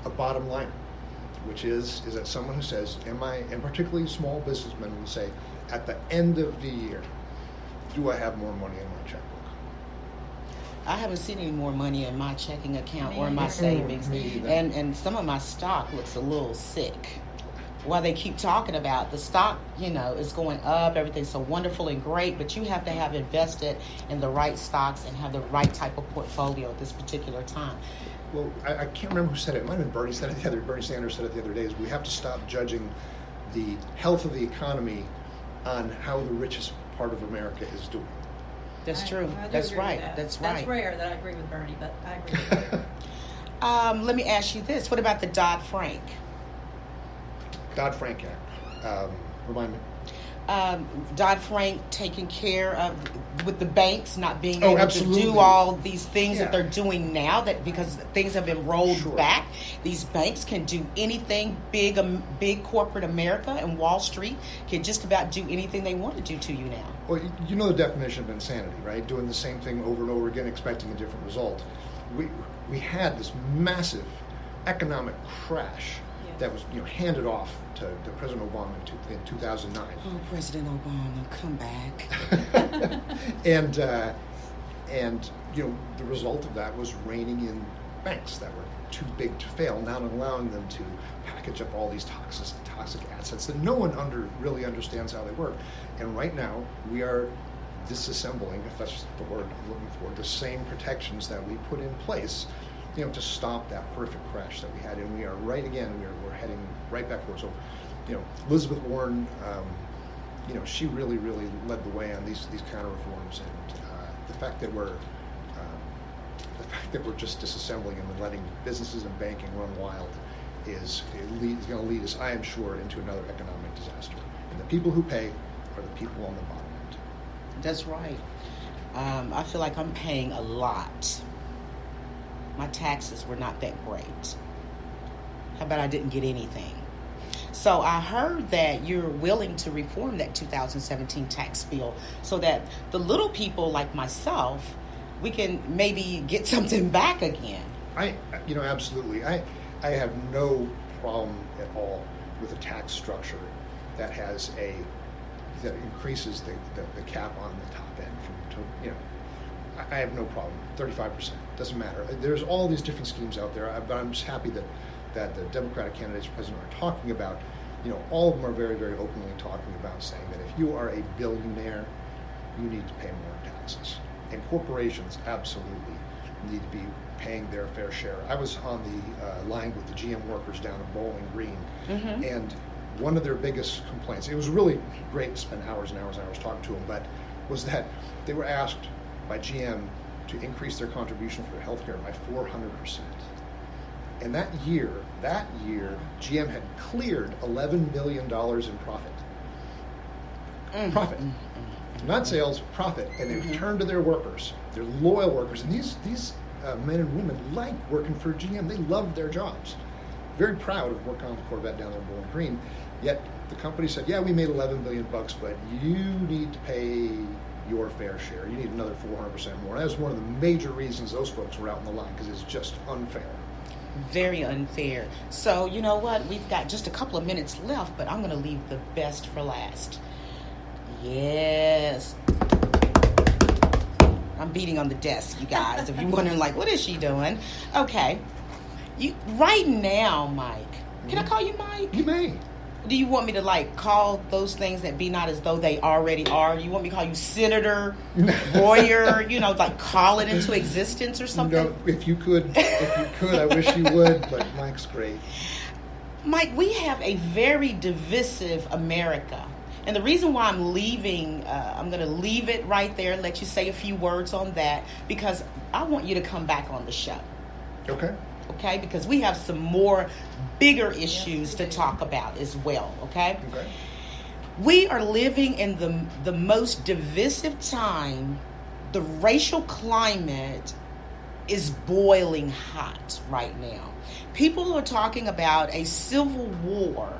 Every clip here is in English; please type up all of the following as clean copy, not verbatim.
a bottom line, which is that someone who says, and particularly small businessmen will say, at the end of the year, do I have more money in my checkbook? I haven't seen any more money in my checking account or in my savings. And some of my stock looks a little sick. While they keep talking about the stock, is going up, everything's so wonderful and great, but you have to have invested in the right stocks and have the right type of portfolio at this particular time. Well, I can't remember who said it. It might have been Bernie said it the other. Bernie Sanders said it the other day. Is we have to stop judging the health of the economy on how the richest part of America is doing. That's true. That's right. That's right. That's rare that I agree with Bernie, but I agree with Bernie. Let me ask you this. What about the Dodd-Frank? Dodd-Frank Act. Remind me. Dodd-Frank taking care of with the banks not being able absolutely. to do all these things that they're doing now, that because things have been rolled back, these banks can do anything. Big corporate America and Wall Street can just about do anything they want to do to you now. Well, you know the definition of insanity, right? Doing the same thing over and over again, expecting a different result. We had this massive economic crash that was handed off to President Obama in 2009. Oh, President Obama, come back. and the result of that was reining in banks that were too big to fail, not allowing them to package up all these toxic assets that no one really understands how they work. And right now, we are disassembling, if that's the word I'm looking for, the same protections that we put in place to stop that horrific crash that we had. And we are we're heading right back forward. So, Elizabeth Warren, she really, really led the way on these counter reforms, and the fact that we're just disassembling and letting businesses and banking run wild is going to lead us, I am sure, into another economic disaster. And the people who pay are the people on the bottom end. That's right. I feel like I'm paying a lot. My taxes were not that great. How about I didn't get anything? So I heard that you're willing to reform that 2017 tax bill so that the little people like myself, we can maybe get something back again. Absolutely. I have no problem at all with a tax structure that that increases the cap on the top end I have no problem. 35%, doesn't matter. There's all these different schemes out there, but I'm just happy that the Democratic candidates for president are talking about, all of them are very, very openly talking about saying that if you are a billionaire, you need to pay more taxes. And corporations absolutely need to be paying their fair share. I was on the line with the GM workers down at Bowling Green, and one of their biggest complaints, it was really great to spend hours and hours and hours talking to them, but was that they were asked by GM to increase their contribution for healthcare by 400%. And that year, GM had cleared $11 billion in profit. Profit. Not sales, profit. And they returned to their workers, their loyal workers. And these men and women like working for GM. They love their jobs. Very proud of working on the Corvette down there in Bowling Green. Yet the company said, yeah, we made $11 billion, but you need to pay your fair share. You need another 400% more. That was one of the major reasons those folks were out in the line, because it's just unfair. Very unfair. So, you know what? We've got just a couple of minutes left, but I'm going to leave the best for last. Yes. I'm beating on the desk, you guys. If you're wondering, what is she doing? Okay. Right now, Mike. Can I call you Mike? You may. Do you want me to call those things that be not as though they already are? You want me to call you Senator Broiher? Call it into existence or something? No, if you could, I wish you would. But Mike's great. Mike, we have a very divisive America, and the reason why I'm leaving, I'm going to leave it right there and let you say a few words on that, because I want you to come back on the show. Okay, because we have some more bigger issues to talk about as well, okay? We are living in the most divisive time. The racial climate is boiling hot right now. People are talking about a civil war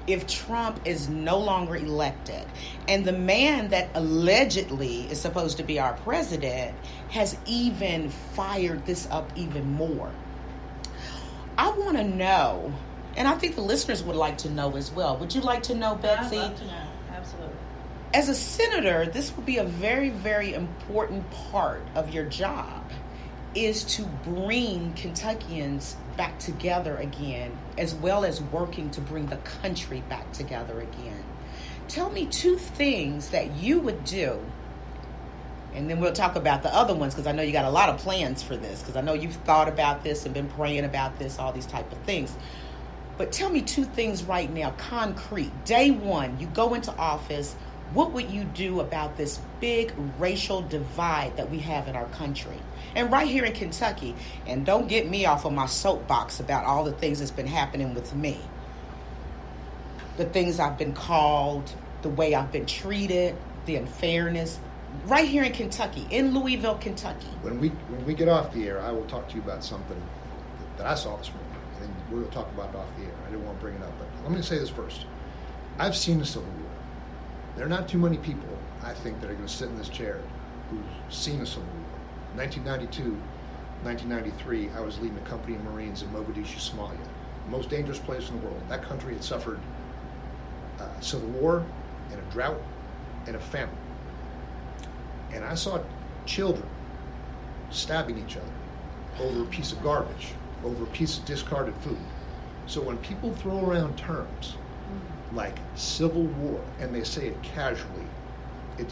if Trump is no longer elected. And the man that allegedly is supposed to be our president has even fired this up even more. I want to know, and I think the listeners would like to know as well. Would you like to know, Betsy? I'd love to know. Absolutely. As a senator, this will be a very, very important part of your job, is to bring Kentuckians back together again, as well as working to bring the country back together again. Tell me 2 things that you would do, and then we'll talk about the other ones, because I know you got a lot of plans for this, because I know you've thought about this and been praying about this, all these type of things. But tell me 2 things right now, concrete. Day 1, you go into office. What would you do about this big racial divide that we have in our country? And right here in Kentucky, and don't get me off of my soapbox about all the things that's been happening with me. The things I've been called, the way I've been treated, the unfairness. Right here in Kentucky, in Louisville, Kentucky. When we get off the air, I will talk to you about something that I saw this morning. And then we'll talk about it off the air. I didn't want to bring it up, but let me say this first. I've seen the Civil War. There are not too many people, I think, that are going to sit in this chair who've seen a Civil War. 1992, 1993, I was leading a company of Marines in Mogadishu, Somalia, the most dangerous place in the world. That country had suffered a civil war and a drought and a famine. And I saw children stabbing each other over a piece of garbage, over a piece of discarded food. So when people throw around terms like civil war, and they say it casually, it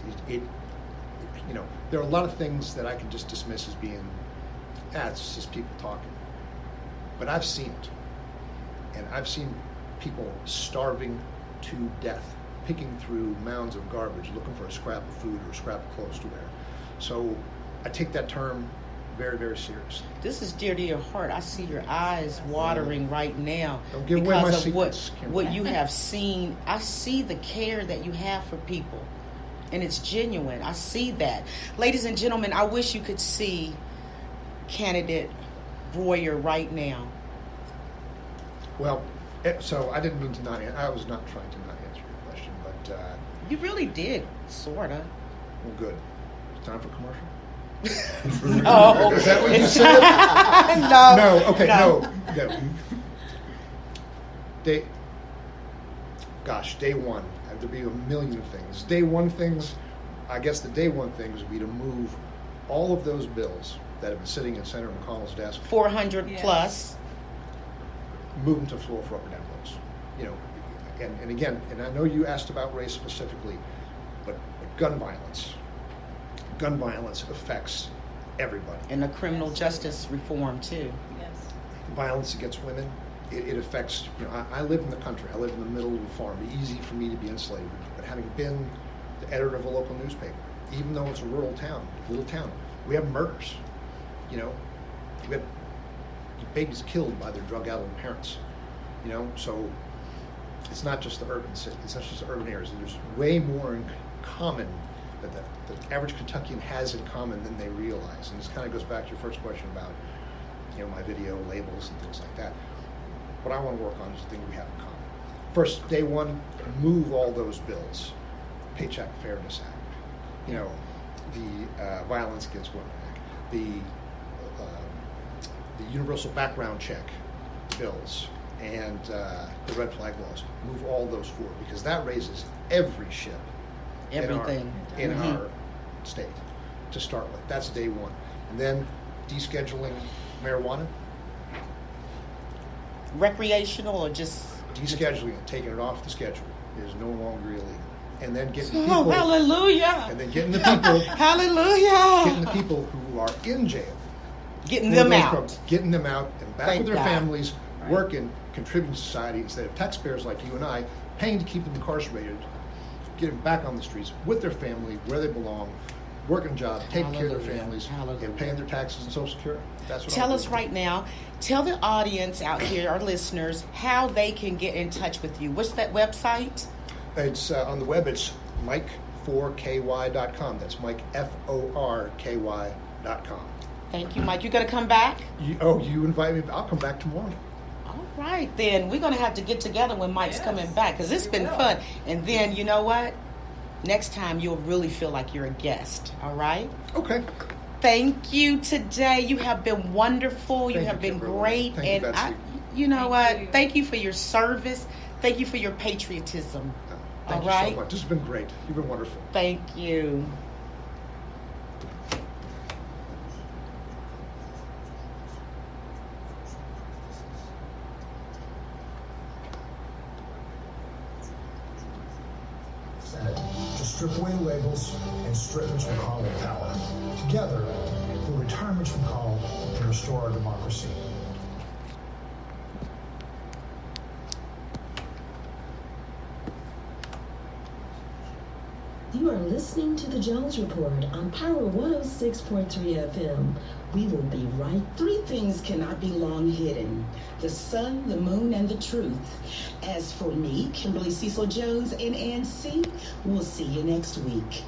you know, there are a lot of things that I can just dismiss as being, it's just people talking. But I've seen it. And I've seen people starving to death, picking through mounds of garbage, looking for a scrap of food or a scrap of clothes to wear. So I take that term very, very seriously. This is dear to your heart. I see your eyes watering right now. Don't give away my because of secrets, what you have seen. I see the care that you have for people, and it's genuine. I see that. Ladies and gentlemen, I wish you could see candidate Broiher right now. Well, so I didn't mean to not I was not trying to not answer your question, but You really did, sort of. well, good. It's time for commercial? Oh, Is that what you said? No. No, okay, no. Day 1, there'd be a million things. Day 1 things, I guess the day 1 things would be to move all of those bills that have been sitting in Senator McConnell's desk, 400 Yes. plus. move them to the floor for up or down votes. You know, and again, and I know you asked about race specifically, but gun violence affects everybody. And the criminal Yes. justice reform, too. Yes. Violence against women, it affects, you know, I live in the country, I live in the middle of a farm. It'd be easy for me to be enslaved, but having been the editor of a local newspaper, even though it's a rural town, little town, we have murders. You know, we have babies killed by their drug-addled parents. You know, so it's not just the urban cities, it's not just the urban areas. There's way more in common that the average Kentuckian has in common than they realize. And this kind of goes back to your first question about, you know, my video labels and things like that. What I want to work on is the thing we have in common. First, day 1, move all those bills. Paycheck Fairness Act, you know, the Violence Against Women Act, the Universal Background Check bills, and the red flag laws. Move all those forward, because that raises every ship Everything. in Mhm. our state to start with. That's day 1. And then descheduling marijuana, Recreational or just... descheduling it, taking it off the schedule, is no longer illegal. And then getting people, Oh, hallelujah. and then getting the people, Hallelujah. getting the people who are in jail, Getting for them those out. programs, getting them out and back Thank with their God. families, Right. working, contributing to society, instead of taxpayers like you and I paying to keep them incarcerated, get them back on the streets with their family, where they belong, working jobs, taking care of their Hallelujah. families, Hallelujah. and paying their taxes and Social Security. That's what Tell I'll us do. right now, tell the audience out here, our listeners, how they can get in touch with you. What's that website? It's on the web. It's Mike4ky.com. That's Mike FORKY.com. Thank you, Mike. You going to come back? You invite me. I'll come back tomorrow. All right, then. We're going to have to get together when Mike's Yes, coming back, because it's we been will. fun. And then, you know what? Next time, you'll really feel like you're a guest. All right? Okay. Thank you today. You have been wonderful. You Thank have you, been Kimberly. great. Thank you, and Betsy. you know Thank what? you. Thank you for your service. Thank you for your patriotism. Thank All you right? so much. This has been great. You've been wonderful. Thank you. Senate to strip away labels and strip Mitch McConnell of power. Together, we'll retire Mitch McConnell and restore our democracy. You are listening to the Jones Report on Power 106.3 FM. We will be right. Three things cannot be long hidden: the sun, the moon, and the truth. As for me, Kimberly Cecil Jones, and Ann C., we'll see you next week.